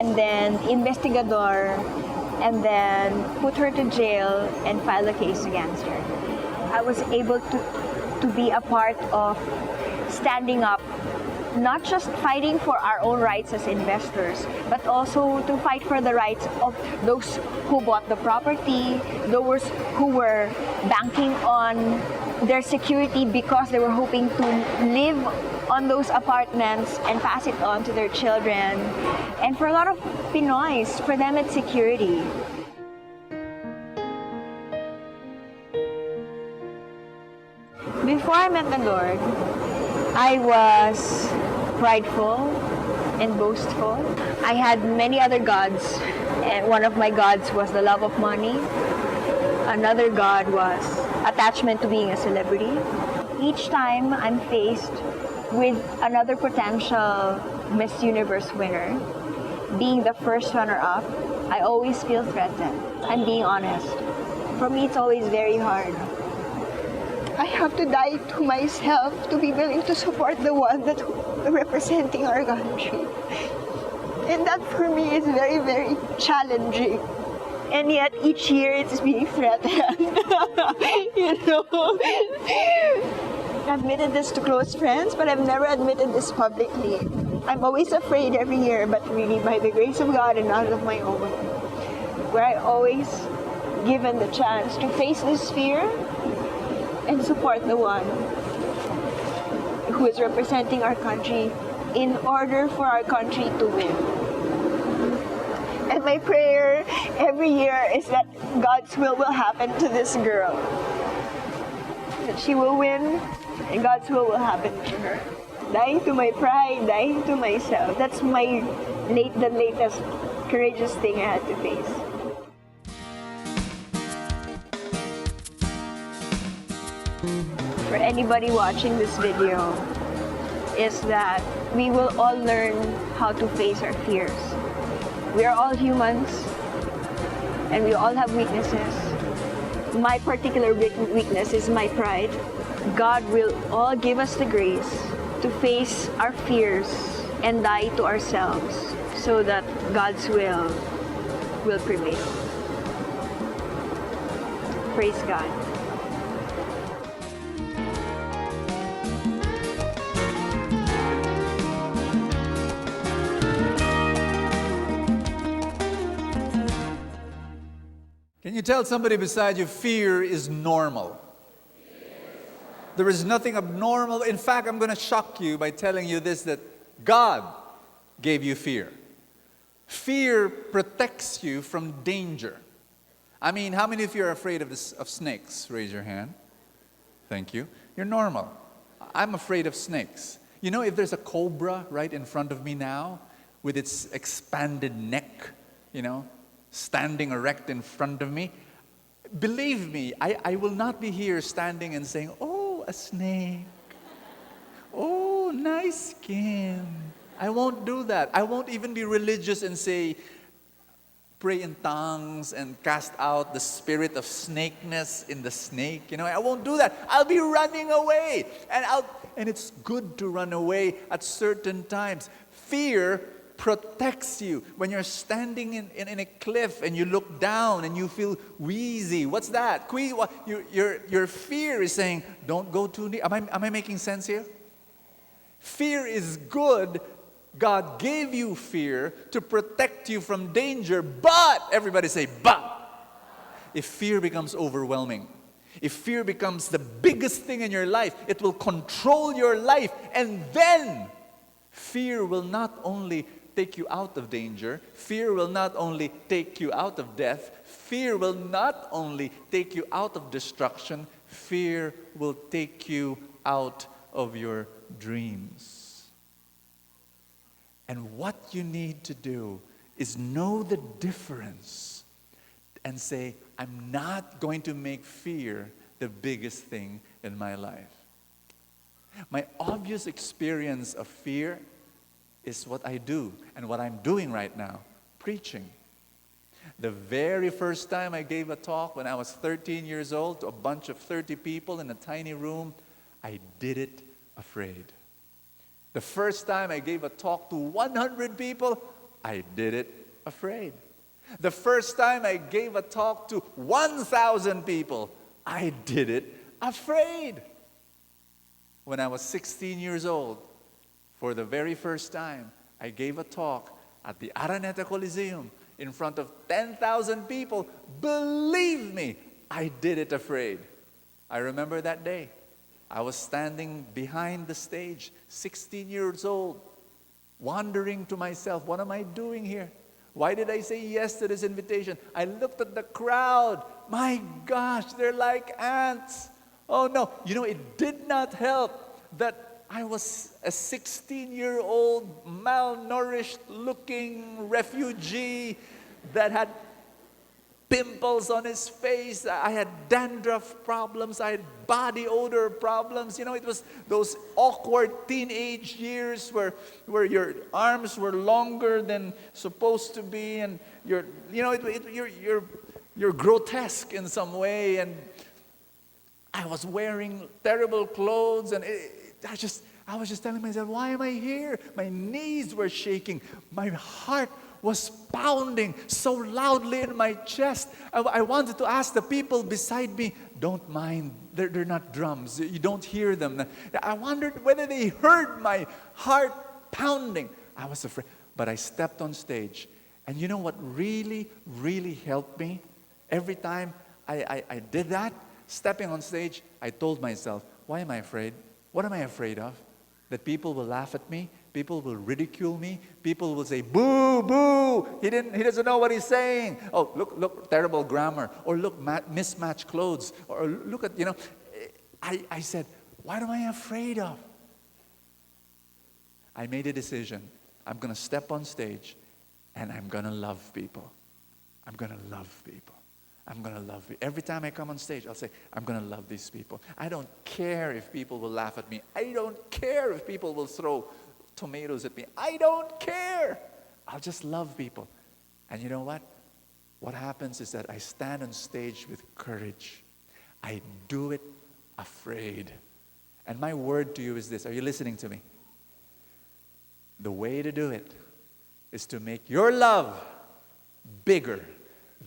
and then investigador, and then put her to jail and file a case against her. I was able to be a part of standing up, not just fighting for our own rights as investors, but also to fight for the rights of those who bought the property, those who were banking on their security because they were hoping to live on those apartments and pass it on to their children. And for a lot of Pinoys, for them it's security. Before I met the Lord, I was prideful and boastful. I had many other gods, and one of my gods was the love of money. Another god was attachment to being a celebrity. Each time I'm faced with another potential Miss Universe winner, being the first runner-up, I always feel threatened. I'm being honest. For me, it's always very hard. I have to die to myself to be willing to support the one that representing our country. And that for me is very, very challenging. And yet each year it's being threatened. You know? I've admitted this to close friends, but I've never admitted this publicly. I'm always afraid every year, but really by the grace of God and not of my own. Where I always given the chance to face this fear and support the one who is representing our country in order for our country to win. And my prayer every year is that God's will happen to this girl. That she will win and God's will happen to her. Dying to my pride, dying to myself. That's the latest courageous thing I had to face. For anybody watching this video, is that we will all learn how to face our fears. We are all humans, and we all have weaknesses. My particular weakness is my pride. God will all give us the grace to face our fears and die to ourselves so that God's will prevail. Praise God. Can you tell somebody beside you, fear is normal? There is nothing abnormal. In fact, I'm going to shock you by telling you this, that God gave you fear. Fear protects you from danger. I mean, how many of you are afraid of snakes? Raise your hand. Thank you. You're normal. I'm afraid of snakes. You know, if there's a cobra right in front of me now, with its expanded neck, you know, standing erect in front of me, believe me, I will not be here standing and saying, oh, a snake. Oh, nice skin. I won't do that. I won't even be religious and say, pray in tongues and cast out the spirit of snakeness in the snake. You know, I won't do that. I'll be running away. And it's good to run away at certain times. Fear protects you. When you're standing in a cliff and you look down and you feel wheezy, what's that? Your fear is saying, don't go too near. Am I making sense here? Fear is good. God gave you fear to protect you from danger, but, everybody say, but, if fear becomes overwhelming, if fear becomes the biggest thing in your life, it will control your life, and then fear will not only take you out of danger, fear will not only take you out of death, fear will not only take you out of destruction, fear will take you out of your dreams. And what you need to do is know the difference and say, I'm not going to make fear the biggest thing in my life. My obvious experience of fear is what I do and what I'm doing right now, preaching. The very first time I gave a talk when I was 13 years old to a bunch of 30 people in a tiny room, I did it afraid. The first time I gave a talk to 100 people, I did it afraid. The first time I gave a talk to 1,000 people, I did it afraid. When I was 16 years old, for the very first time, I gave a talk at the Araneta Coliseum in front of 10,000 people. Believe me, I did it afraid. I remember that day. I was standing behind the stage, 16 years old, wondering to myself, what am I doing here? Why did I say yes to this invitation? I looked at the crowd. My gosh, they're like ants. Oh no, it did not help that I was a 16-year-old malnourished looking refugee that had pimples on his face. I had dandruff problems. I had body odor problems. It was those awkward teenage years where your arms were longer than supposed to be, and you're grotesque in some way. And I was wearing terrible clothes, and I was just telling myself, why am I here? My knees were shaking. My heart was pounding so loudly in my chest. I wanted to ask the people beside me, don't mind, they're not drums. You don't hear them. I wondered whether they heard my heart pounding. I was afraid. But I stepped on stage. And you know what really, really helped me? Every time I did that, stepping on stage, I told myself, why am I afraid? What am I afraid of? That people will laugh at me? People will ridicule me. People will say, boo, boo. He doesn't know what he's saying. Oh, look, terrible grammar. Or look, mismatched clothes. Or look at, I said, what am I afraid of? I made a decision. I'm going to step on stage and I'm going to love people. I'm going to love people. I'm going to love you. Every time I come on stage, I'll say, I'm going to love these people. I don't care if people will laugh at me. I don't care if people will throw tomatoes at me. I don't care. I'll just love people. And you know what? What happens is that I stand on stage with courage. I do it afraid. And my word to you is this. Are you listening to me? The way to do it is to make your love bigger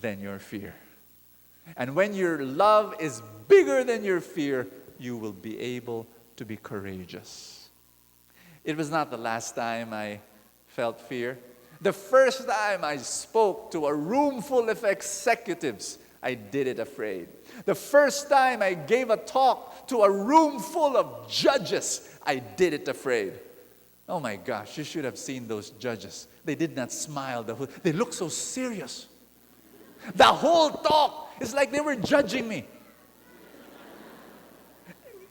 than your fear. And when your love is bigger than your fear, you will be able to be courageous. It was not the last time I felt fear. The first time I spoke to a room full of executives, I did it afraid. The first time I gave a talk to a room full of judges, I did it afraid. Oh my gosh, you should have seen those judges. They did not smile. They looked so serious. The whole talk, it's like they were judging me.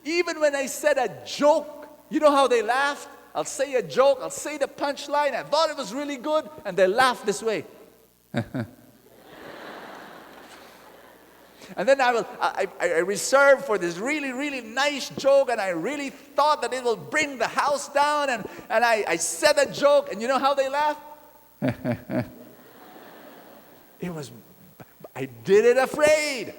Even when I said a joke, you know how they laughed? I'll say a joke, I'll say the punchline, I thought it was really good, and they laugh this way. And then I reserve for this really, really nice joke, and I really thought that it will bring the house down, and I said a joke, and you know how they laugh? I did it afraid.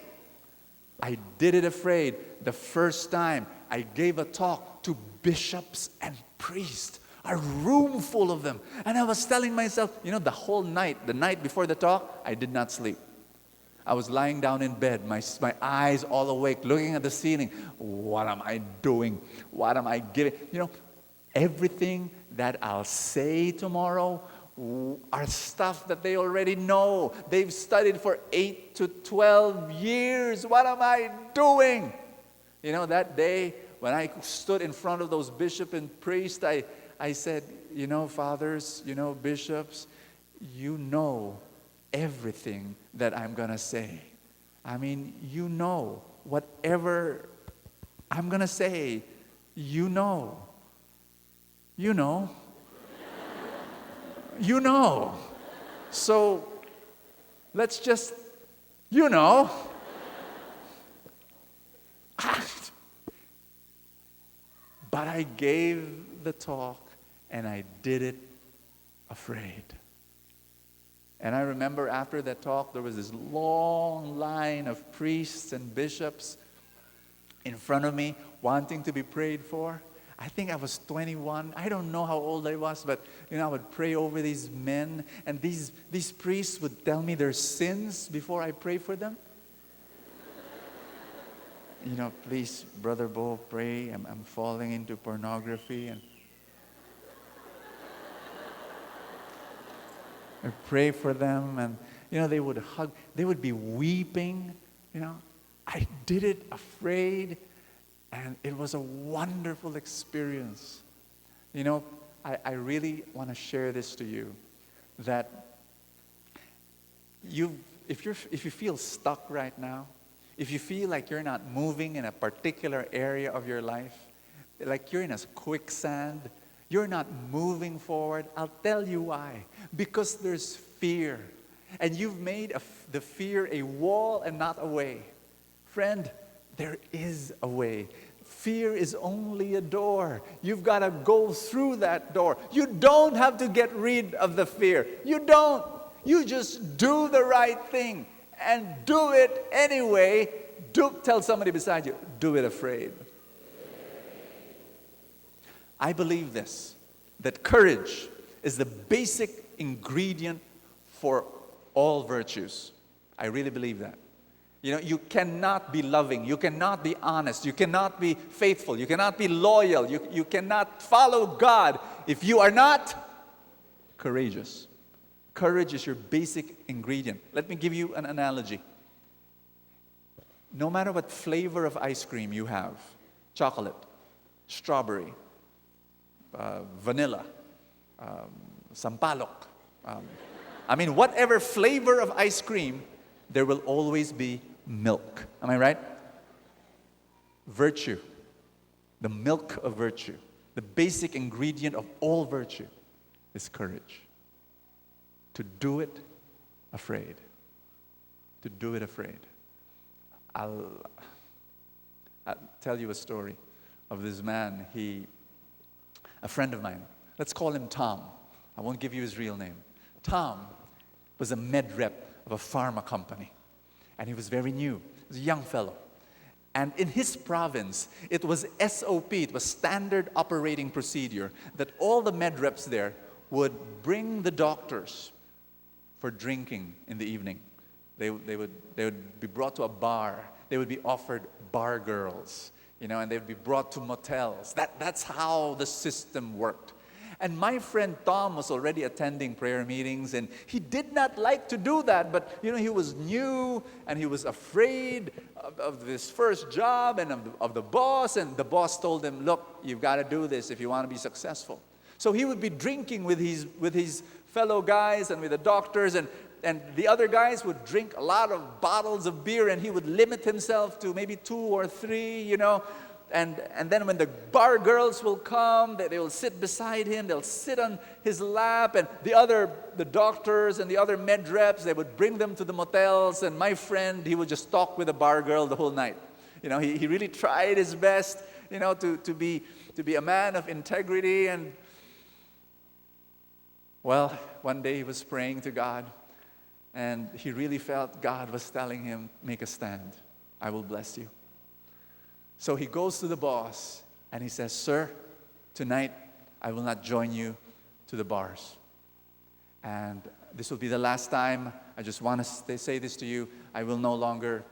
I did it afraid the first time I gave a talk to bishops and priests, a room full of them. And I was telling myself, the whole night, the night before the talk, I did not sleep. I was lying down in bed, my eyes all awake, looking at the ceiling. What am I doing? What am I giving? Everything that I'll say tomorrow are stuff that they already know. They've studied for 8 to 12 years. What am I doing? That day when I stood in front of those bishops and priests, I said, fathers, bishops, you know everything that I'm going to say. I mean, whatever I'm going to say, you know. So let's just, But I gave the talk and I did it afraid. And I remember after that talk, there was this long line of priests and bishops in front of me wanting to be prayed for. I think I was 21. I don't know how old I was, but I would pray over these men, and these priests would tell me their sins before I pray for them. Please, Brother Bo, pray. I'm falling into pornography, and I pray for them, and they would hug. They would be weeping. I did it afraid. And it was a wonderful experience. I really want to share this to you, that if you feel stuck right now, if you feel like you're not moving in a particular area of your life, like you're in a quicksand, you're not moving forward, I'll tell you why. Because there's fear. And you've made the fear a wall and not a way. Friend, there is a way. Fear is only a door. You've got to go through that door. You don't have to get rid of the fear. You don't. You just do the right thing and do it anyway. Tell somebody beside you, do it afraid. I believe this, that courage is the basic ingredient for all virtues. I really believe that. You cannot be loving, you cannot be honest, you cannot be faithful, you cannot be loyal, you cannot follow God if you are not courageous. Courage is your basic ingredient. Let me give you an analogy. No matter what flavor of ice cream you have, chocolate, strawberry, vanilla, sampalok, whatever flavor of ice cream, there will always be milk. Am I right? Virtue, the milk of virtue, the basic ingredient of all virtue is courage. To do it afraid. To do it afraid. I'll tell you a story of this man. A friend of mine, let's call him Tom. I won't give you his real name. Tom was a med rep of a pharma company. And he was very new. He was a young fellow. And in his province, it was SOP, it was standard operating procedure, that all the med reps there would bring the doctors for drinking in the evening. They would be brought to a bar. They would be offered bar girls, and they would be brought to motels. That's how the system worked. And my friend Tom was already attending prayer meetings, and he did not like to do that, but he was new, and he was afraid of this first job and of the boss, and the boss told him, look, you've got to do this if you want to be successful. So he would be drinking with his fellow guys and with the doctors, and the other guys would drink a lot of bottles of beer, and he would limit himself to maybe 2 or 3, And then when the bar girls will come, they will sit beside him, they'll sit on his lap, and the doctors and the other med reps, they would bring them to the motels, and my friend, he would just talk with the bar girl the whole night. He really tried his best, to be a man of integrity. And well, one day he was praying to God, and he really felt God was telling him, make a stand. I will bless you. So he goes to the boss and he says, sir, tonight I will not join you to the bars. And this will be the last time. I just want to say this to you. I will no longer,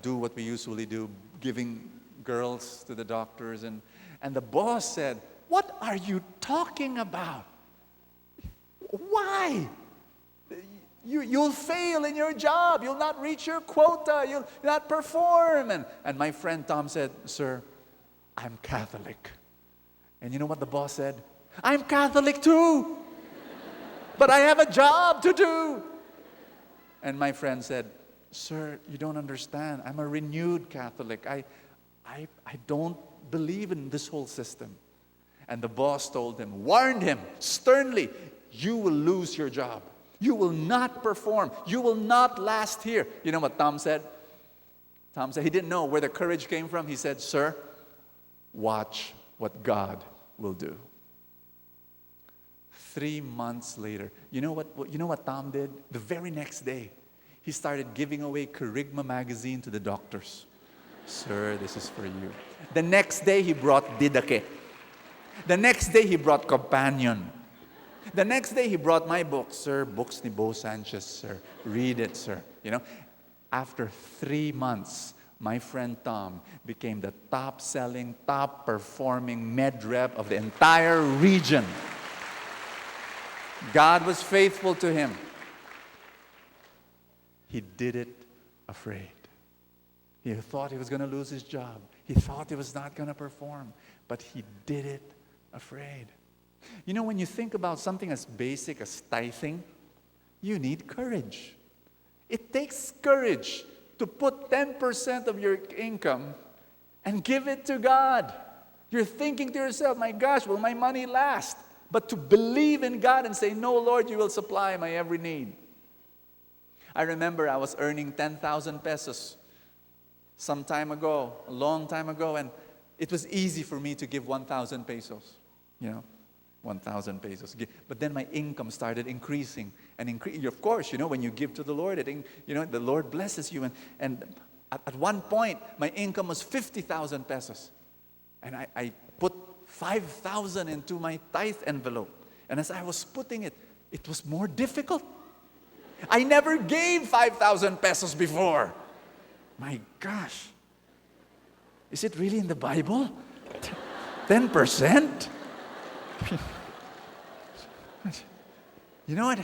do what we usually do, giving girls to the doctors. And the boss said, what are you talking about? Why? You'll fail in your job. You'll not reach your quota. You'll not perform. And my friend Tom said, sir, I'm Catholic. And you know what the boss said? I'm Catholic too. But I have a job to do. And my friend said, sir, you don't understand. I'm a renewed Catholic. I don't believe in this whole system. And the boss told him, warned him sternly, you will lose your job. You will not perform. You will not last here. You know what Tom said? Tom said he didn't know where the courage came from. He said, sir, watch what God will do. 3 months later, you know what Tom did? The very next day, he started giving away Kerygma magazine to the doctors. Sir, this is for you. The next day, he brought Didake. The next day, he brought companion. The next day, he brought my book. Sir, books ni Bo Sanchez, sir. Read it, sir. You know, after 3 months, my friend Tom became the top-selling, top-performing med rep of the entire region. God was faithful to him. He did it afraid. He thought he was going to lose his job. He thought he was not going to perform. But he did it afraid. You know, when you think about something as basic as tithing, you need courage. It takes courage to put 10% of your income and give it to God. You're thinking to yourself, my gosh, will my money last? But to believe in God and say, no, Lord, you will supply my every need. I remember I was earning 10,000 pesos some time ago, a long time ago, and it was easy for me to give 1,000 pesos, 1,000 pesos. But then my income started increasing and of course, when you give to the Lord, the Lord blesses you. And at one point, my income was 50,000 pesos. And I put 5,000 into my tithe envelope. And as I was putting it, it was more difficult. I never gave 5,000 pesos before. My gosh. Is it really in the Bible? 10%? You know what?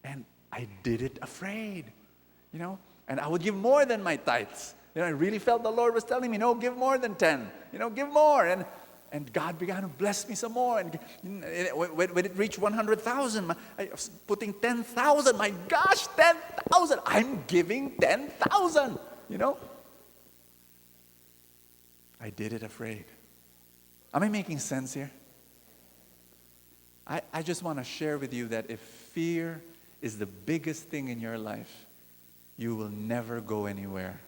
And I did it afraid, And I would give more than my tithes. I really felt the Lord was telling me, no, give more than 10. Give more. And God began to bless me some more. And when it reached 100,000, I was putting 10,000. My gosh, 10,000. I'm giving 10,000, I did it afraid. Am I making sense here? I just want to share with you that if fear is the biggest thing in your life, you will never go anywhere.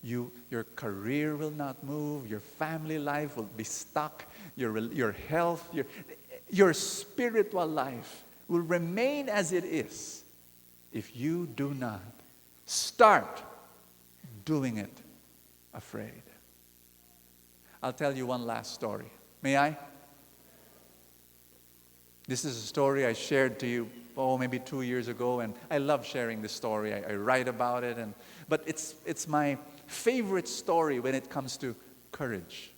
Your career will not move. Your family life will be stuck. Your health, your spiritual life will remain as it is if you do not start doing it afraid. I'll tell you one last story. May I? This is a story I shared to you, maybe 2 years ago, and I love sharing this story. I write about it, but it's my favorite story when it comes to courage.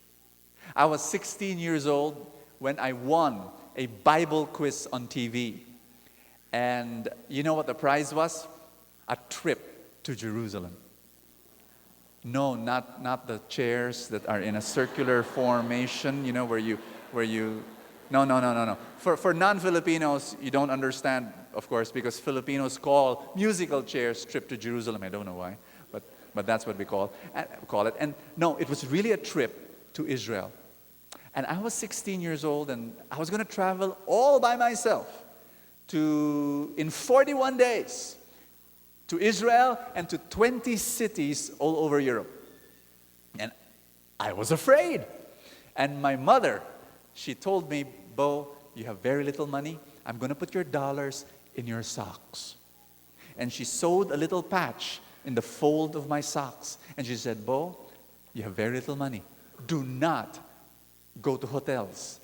I was 16 years old when I won a Bible quiz on TV. And you know what the prize was? A trip to Jerusalem. No, not the chairs that are in a circular formation, where you No. For non-Filipinos, you don't understand, of course, because Filipinos call musical chairs trip to Jerusalem. I don't know why, but that's what we call it. And no, it was really a trip to Israel. And I was 16 years old, and I was going to travel all by myself in 41 days to Israel and to 20 cities all over Europe. And I was afraid. And my mother, she told me, Bo, you have very little money. I'm going to put your dollars in your socks. And she sewed a little patch in the fold of my socks. And she said, Bo, you have very little money. Do not go to hotels.